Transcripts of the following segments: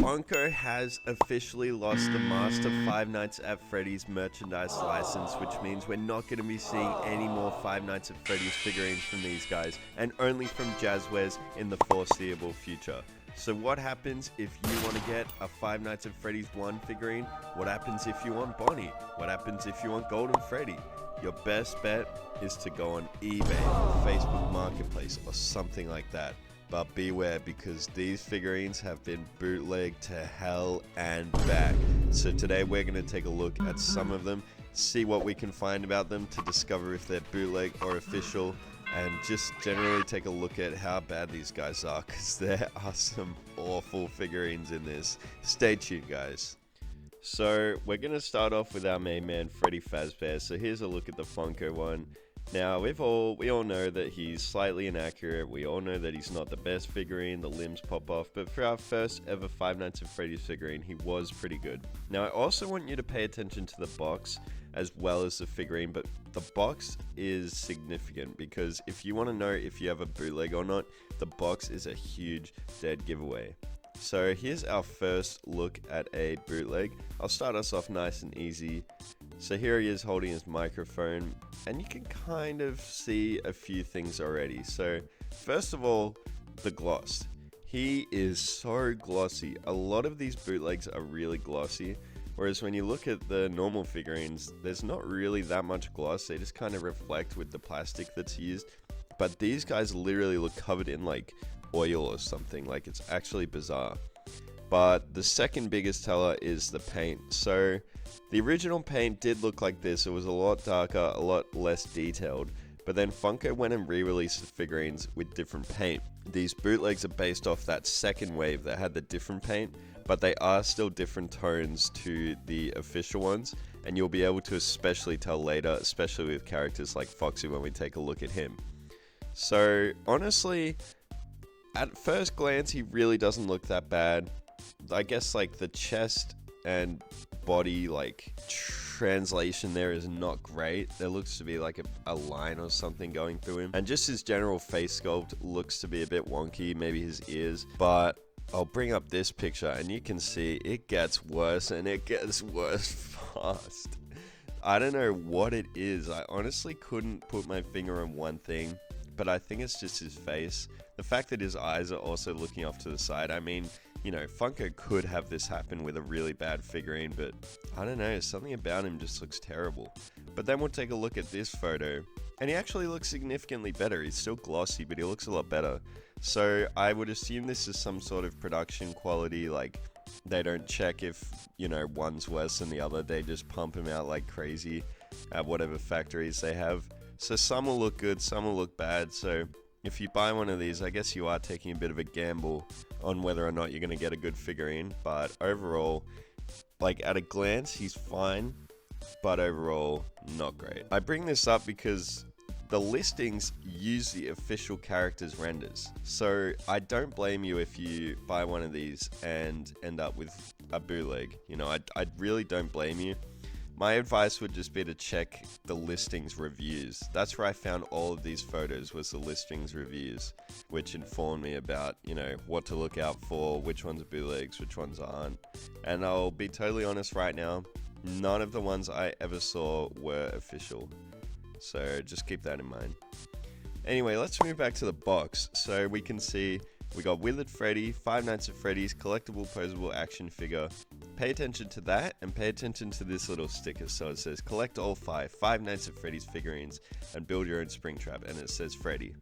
Funko has officially lost the Master Five Nights at Freddy's merchandise license, which means we're not going to be seeing any more Five Nights at Freddy's figurines from these guys, and only from Jazzwares in the foreseeable future. So what happens if you want to get a Five Nights at Freddy's 1 figurine? What happens if you want Bonnie? What happens if you want Golden Freddy? Your best bet is to go on eBay or Facebook Marketplace or something like that. But beware, because these figurines have been bootlegged to hell and back. So today we're going to take a look at some of them, see what we can find about them to discover if they're bootleg or official, and just generally take a look at how bad these guys are, because there are some awful figurines in this. Stay tuned, guys. So we're going to start off with our main man, Freddy Fazbear. So here's a look at the Funko one. Now, we all know that he's slightly inaccurate, we all know that he's not the best figurine, the limbs pop off, but for our first ever Five Nights at Freddy's figurine, he was pretty good. Now, I also want you to pay attention to the box as well as the figurine, but the box is significant because if you want to know if you have a bootleg or not, the box is a huge dead giveaway. So here's our first look at a bootleg. I'll start us off nice and easy. So here he is holding his microphone, and you can kind of see a few things already. So first of all, the gloss. He is so glossy. A lot of these bootlegs are really glossy, whereas when you look at the normal figurines, there's not really that much gloss. They just kind of reflect with the plastic that's used. But these guys literally look covered in like oil or something. Like, it's actually bizarre. But the second biggest teller is the paint. So the original paint did look like this. It was a lot darker, a lot less detailed. But then Funko went and re-released the figurines with different paint. These bootlegs are based off that second wave that had the different paint, but they are still different tones to the official ones. And you'll be able to especially tell later, especially with characters like Foxy when we take a look at him. So honestly, at first glance, he really doesn't look that bad. I guess like the chest and body like translation there is not great. There looks to be like a line or something going through him. And just his general face sculpt looks to be a bit wonky, maybe his ears. But I'll bring up this picture and you can see it gets worse and it gets worse fast. I don't know what it is. I honestly couldn't put my finger on one thing, but I think it's just his face. The fact that his eyes are also looking off to the side. I mean, you know, Funko could have this happen with a really bad figurine, but I don't know, something about him just looks terrible. But then we'll take a look at this photo, and he actually looks significantly better. He's still glossy, but he looks a lot better. So I would assume this is some sort of production quality, like they don't check if, you know, one's worse than the other. They just pump him out like crazy at whatever factories they have. So some will look good, some will look bad. So if you buy one of these, I guess you are taking a bit of a gamble on whether or not you're going to get a good figurine. But overall, like at a glance, he's fine, but overall, not great. I bring this up because the listings use the official characters' renders. So I don't blame you if you buy one of these and end up with a bootleg. You know, I really don't blame you. My advice would just be to check the listings reviews. That's where I found all of these photos, was the listings reviews, which informed me about, you know, what to look out for, which ones are bootlegs, which ones aren't. And I'll be totally honest right now, none of the ones I ever saw were official. So just keep that in mind. Anyway, let's move back to the box. So we can see we got Withered Freddy, Five Nights at Freddy's, collectible posable action figure. Pay attention to that and pay attention to this little sticker. So it says collect all Five Nights at Freddy's figurines and build your own Springtrap, and it says Freddy.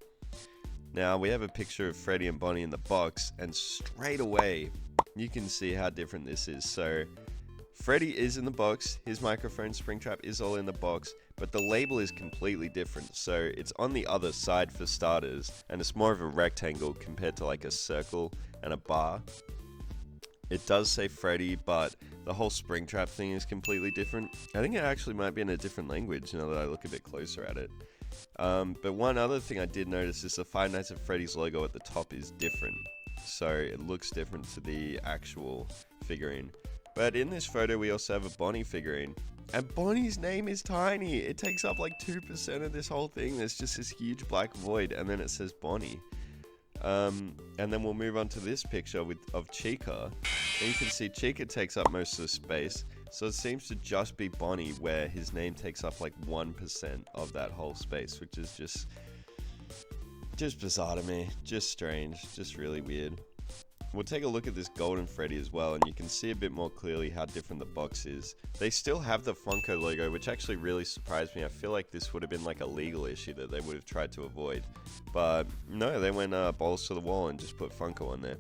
Now we have a picture of Freddy and Bonnie in the box, and straight away you can see how different this is. So Freddy is in the box, his microphone Springtrap is all in the box, but the label is completely different. So it's on the other side for starters, and it's more of a rectangle compared to like a circle and a bar. It does say Freddy, but the whole Springtrap thing is completely different. I think it actually might be in a different language now that I look a bit closer at it. But one other thing I did notice is the Five Nights at Freddy's logo at the top is different. So it looks different to the actual figurine. But in this photo, we also have a Bonnie figurine. And Bonnie's name is tiny. It takes up like 2% of this whole thing. There's just this huge black void, and then it says Bonnie. And then we'll move on to this picture of Chica. And you can see Chica takes up most of the space. So it seems to just be Bonnie where his name takes up like 1% of that whole space, which is just bizarre to me. Just strange, just really weird. We'll take a look at this golden Freddy as well, and you can see a bit more clearly how different the box is. They still have the Funko logo, which actually really surprised me. I feel like this would have been like a legal issue that they would have tried to avoid. But no, they went balls to the wall and just put Funko on there.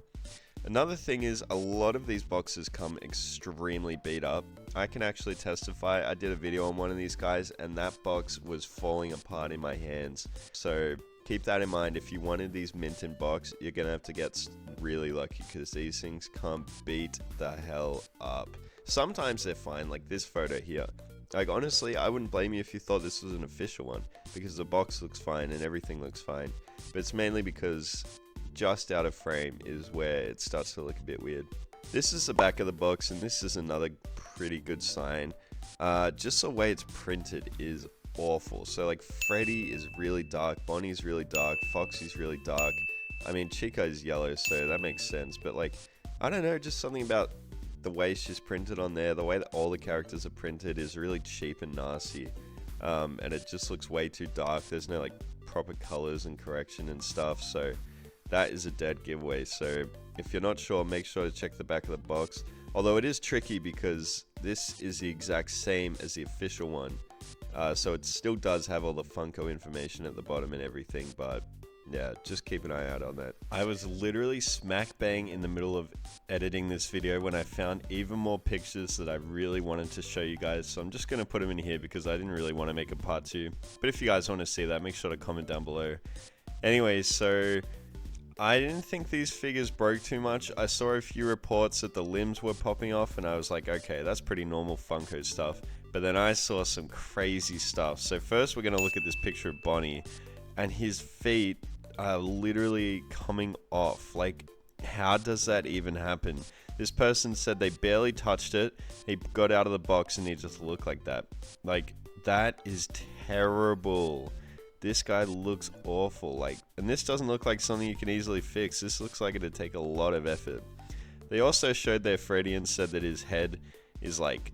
Another thing is, a lot of these boxes come extremely beat up. I can actually testify, I did a video on one of these guys, and that box was falling apart in my hands. So keep that in mind. If you wanted these mint in box, you're gonna have to get really lucky, because these things come beat the hell up. Sometimes they're fine, like this photo here. Like honestly, I wouldn't blame you if you thought this was an official one, because the box looks fine and everything looks fine. But it's mainly because just out of frame is where it starts to look a bit weird. This is the back of the box, and this is another pretty good sign. Just the way it's printed is awful. So like Freddy is really dark, Bonnie's really dark, Foxy's really dark. I mean, Chica is yellow, so that makes sense. But like, I don't know, just something about the way she's printed on there, the way that all the characters are printed is really cheap and nasty. And it just looks way too dark. There's no like proper colors and correction and stuff. So that is a dead giveaway. So if you're not sure, make sure to check the back of the box. Although it is tricky because this is the exact same as the official one. So it still does have all the Funko information at the bottom and everything, but yeah, just keep an eye out on that. I was literally smack bang in the middle of editing this video when I found even more pictures that I really wanted to show you guys. So I'm just going to put them in here because I didn't really want to make a part 2. But if you guys want to see that, make sure to comment down below. Anyways, so I didn't think these figures broke too much. I saw a few reports that the limbs were popping off, and I was like, okay, that's pretty normal Funko stuff. But then I saw some crazy stuff. So first we're going to look at this picture of Bonnie, and his feet are literally coming off. Like, how does that even happen? This person said they barely touched it. He got out of the box and he just looked like that. Like, that is terrible. This guy looks awful. Like, and this doesn't look like something you can easily fix. This looks like it'd take a lot of effort. They also showed their Freddy and said that his head is like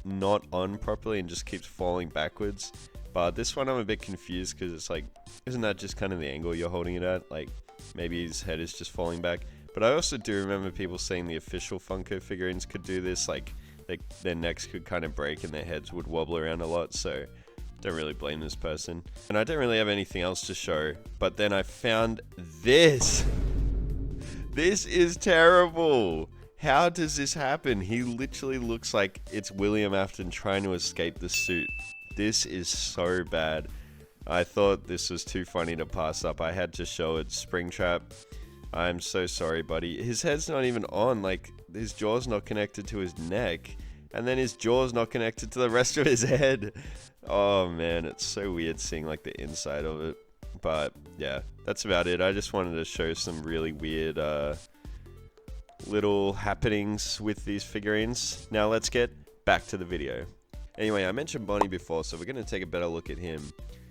not on properly and just keeps falling backwards. But this one I'm a bit confused because it's like, isn't that just kind of the angle you're holding it at? Like, maybe his head is just falling back. But I also do remember people saying the official Funko figurines could do this. Like their necks could kind of break and their heads would wobble around a lot. So don't really blame this person. And I don't really have anything else to show. But then I found this. This is terrible. How does this happen? He literally looks like it's William Afton trying to escape the suit. This is so bad. I thought this was too funny to pass up. I had to show it. Springtrap, I'm so sorry, buddy. His head's not even on. Like, his jaw's not connected to his neck. And then his jaw's not connected to the rest of his head. Oh, man. It's so weird seeing, like, the inside of it. But, yeah. That's about it. I just wanted to show some really weird little happenings with these figurines. Now, let's get back to the video. Anyway, I mentioned Bonnie before, so we're going to take a better look at him.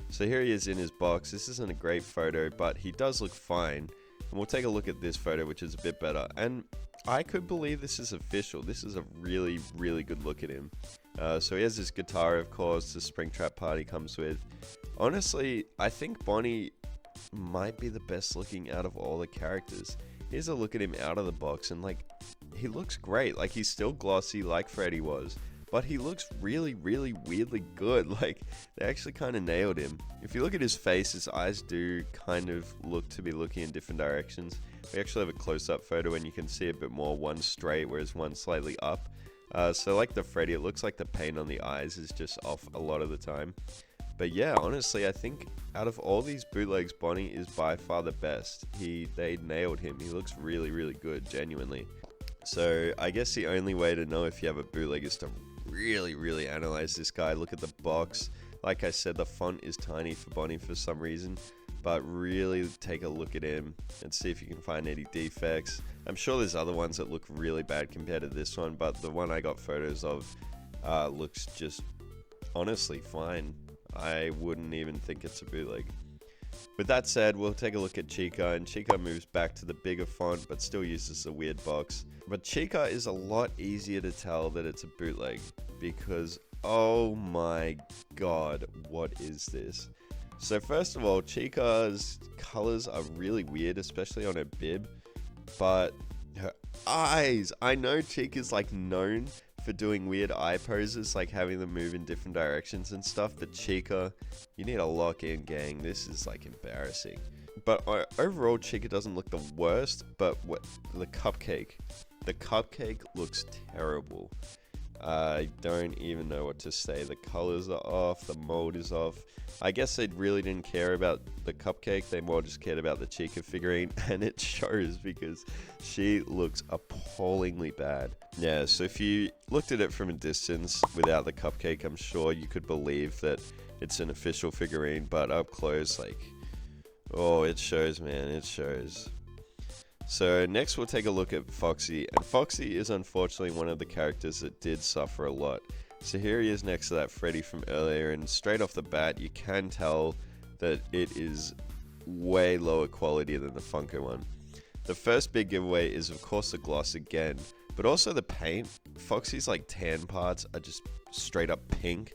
So here he is in his box. This isn't a great photo, but he does look fine. And we'll take a look at this photo, which is a bit better. And I could believe this is official. This is a really, really good look at him. So he has his guitar, of course, the Springtrap party comes with. Honestly, I think Bonnie might be the best looking out of all the characters. Here's a look at him out of the box, and like, he looks great. Like, he's still glossy like Freddy was. But he looks really, really weirdly good. Like, they actually kind of nailed him. If you look at his face, his eyes do kind of look to be looking in different directions. We actually have a close-up photo and you can see a bit more. One straight, whereas one slightly up. So like the Freddy, it looks like the paint on the eyes is just off a lot of the time. But yeah, honestly, I think out of all these bootlegs, Bonnie is by far the best. They nailed him. He looks really, really good, genuinely. So I guess the only way to know if you have a bootleg is to really analyze this guy. Look at the box. Like I said, the font is tiny for Bonnie for some reason, but really take a look at him and see if you can find any defects. I'm sure there's other ones that look really bad compared to this one, but the one I got photos of looks just honestly fine. I wouldn't even think it's a bootleg. With that said, we'll take a look at Chica, and Chica moves back to the bigger font but still uses the weird box. But Chica is a lot easier to tell that it's a bootleg because oh my god, what is this? So first of all, Chica's colors are really weird, especially on her bib, but her eyes, I know Chica's like known for doing weird eye poses, like having them move in different directions and stuff, but Chica, you need a lock in, gang. This is like embarrassing. But overall, Chica doesn't look the worst, but the cupcake looks terrible. I don't even know what to say. The colors are off, the mold is off. I guess they really didn't care about the cupcake, they more just cared about the Chica figurine, and it shows because she looks appallingly bad. Yeah, so if you looked at it from a distance without the cupcake, I'm sure you could believe that it's an official figurine, but up close, like, oh, it shows, man, it shows. So next we'll take a look at Foxy, and Foxy is unfortunately one of the characters that did suffer a lot. So here he is next to that Freddy from earlier, and straight off the bat you can tell that it is way lower quality than the Funko one. The first big giveaway is of course the gloss again, but also the paint. Foxy's like tan parts are just straight up pink.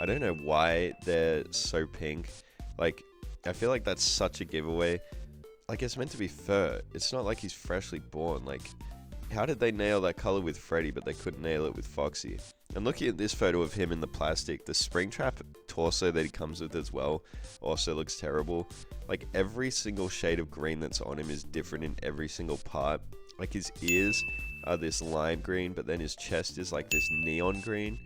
I don't know why they're so pink. Like, I feel like that's such a giveaway. Like, it's meant to be fur. It's not like he's freshly born. Like, how did they nail that color with Freddy, but they couldn't nail it with Foxy? And looking at this photo of him in the plastic, the Springtrap torso that he comes with as well also looks terrible. Like, every single shade of green that's on him is different in every single part. Like, his ears are this lime green, but then his chest is like this neon green.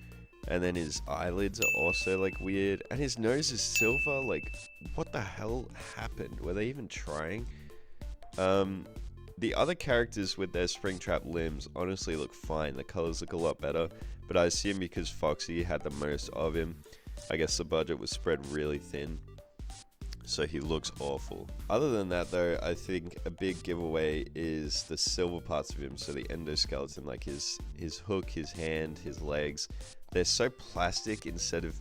And then his eyelids are also like weird, and his nose is silver. Like, what the hell happened? Were they even trying? The other characters with their Springtrap limbs honestly look fine. The colors look a lot better, but I assume because Foxy had the most of him, I guess the budget was spread really thin, so he looks awful. Other than that though, I think a big giveaway is the silver parts of him. So the endoskeleton, like his hook, his hand, his legs, they're so plastic instead of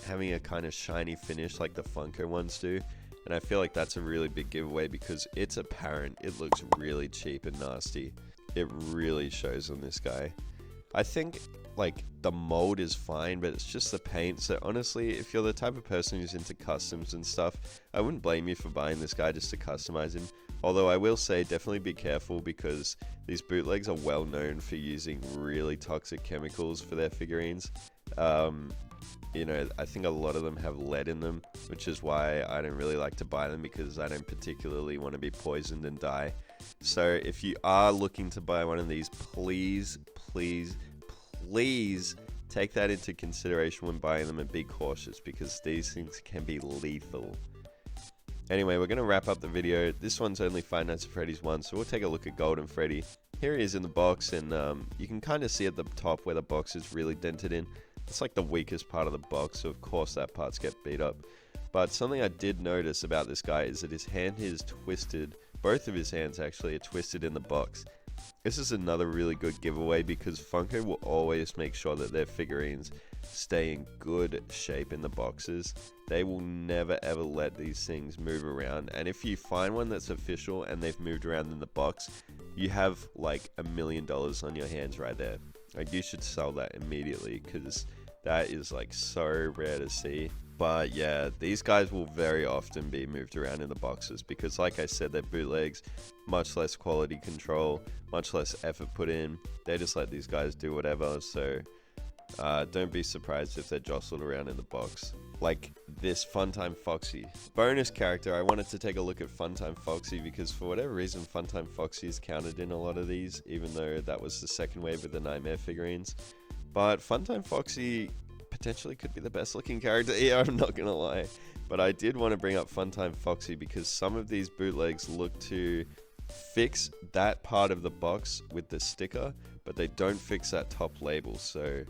having a kind of shiny finish like the Funko ones do. And I feel like that's a really big giveaway because it's apparent. It looks really cheap and nasty. It really shows on this guy. I think like the mold is fine, but it's just the paint. So honestly, if you're the type of person who's into customs and stuff, I wouldn't blame you for buying this guy just to customize him. Although I will say definitely be careful because these bootlegs are well known for using really toxic chemicals for their figurines. You know, I think a lot of them have lead in them, which is why I don't really like to buy them, because I don't particularly want to be poisoned and die. So if you are looking to buy one of these, please take that into consideration when buying them and be cautious, because these things can be lethal. Anyway, we're going to wrap up the video. This one's only Five Nights at Freddy's 1, so we'll take a look at Golden Freddy. Here he is in the box, and you can kind of see at the top where the box is really dented in. It's like the weakest part of the box, so of course that part's get beat up. But something I did notice about this guy is that his hand is twisted. Both of his hands actually are twisted in the box. This is another really good giveaway because Funko will always make sure that their figurines stay in good shape in the boxes. They will never ever let these things move around, and if you find one that's official and they've moved around in the box, you have like $1 million on your hands right there. Like, you should sell that immediately because that is like so rare to see. But yeah, these guys will very often be moved around in the boxes because, like I said, they're bootlegs, much less quality control, much less effort put in. They just let these guys do whatever, so don't be surprised if they're jostled around in the box. Like this Funtime Foxy. Bonus character, I wanted to take a look at Funtime Foxy because for whatever reason Funtime Foxy is counted in a lot of these, even though that was the second wave of the Nightmare figurines. But Funtime Foxy potentially could be the best looking character here, I'm not gonna lie. But I did want to bring up Funtime Foxy because some of these bootlegs look to fix that part of the box with the sticker, but they don't fix that top label. So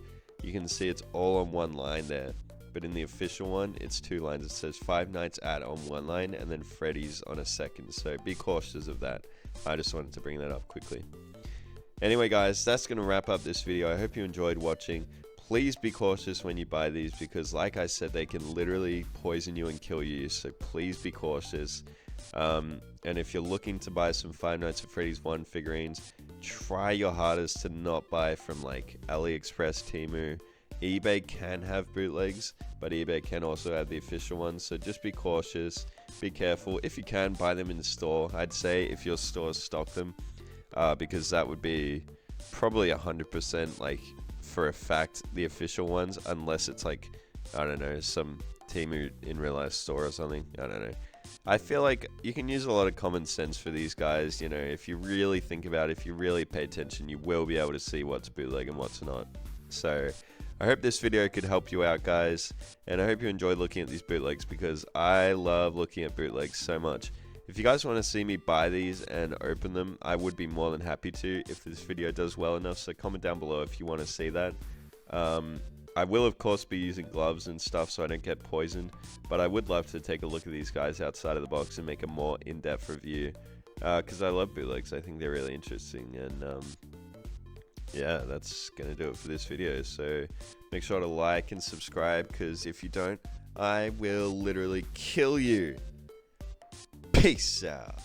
you can see it's all on one line there. But in the official one, it's two lines. It says Five Nights at on one line and then Freddy's on a second. So be cautious of that. I just wanted to bring that up quickly. Anyway guys, that's going to wrap up this video. I hope you enjoyed watching. please be cautious when you buy these, because like I said, they can literally poison you and kill you, so please be cautious. And if you're looking to buy some Five Nights at Freddy's 1 figurines, try your hardest to not buy from like AliExpress, Temu. eBay can have bootlegs, but eBay can also have the official ones, so just be cautious, be careful. If you can, buy them in the store. I'd say if your stores stock them, because that would be probably 100% like for a fact the official ones, unless it's like, I don't know, some Temu in real life store or something. I don't know. I feel like you can use a lot of common sense for these guys. You know, if you really think about it, if you really pay attention, you will be able to see what's bootleg and what's not. So I hope this video could help you out, guys, and I hope you enjoyed looking at these bootlegs, because I love looking at bootlegs so much. If you guys want to see me buy these and open them, I would be more than happy to if this video does well enough, so comment down below if you want to see that. I will of course be using gloves and stuff so I don't get poisoned, but I would love to take a look at these guys outside of the box and make a more in-depth review, because I love bootlegs. I think they're really interesting, and yeah, that's gonna do it for this video. So make sure to like and subscribe, because if you don't, I will literally kill you. Peace out.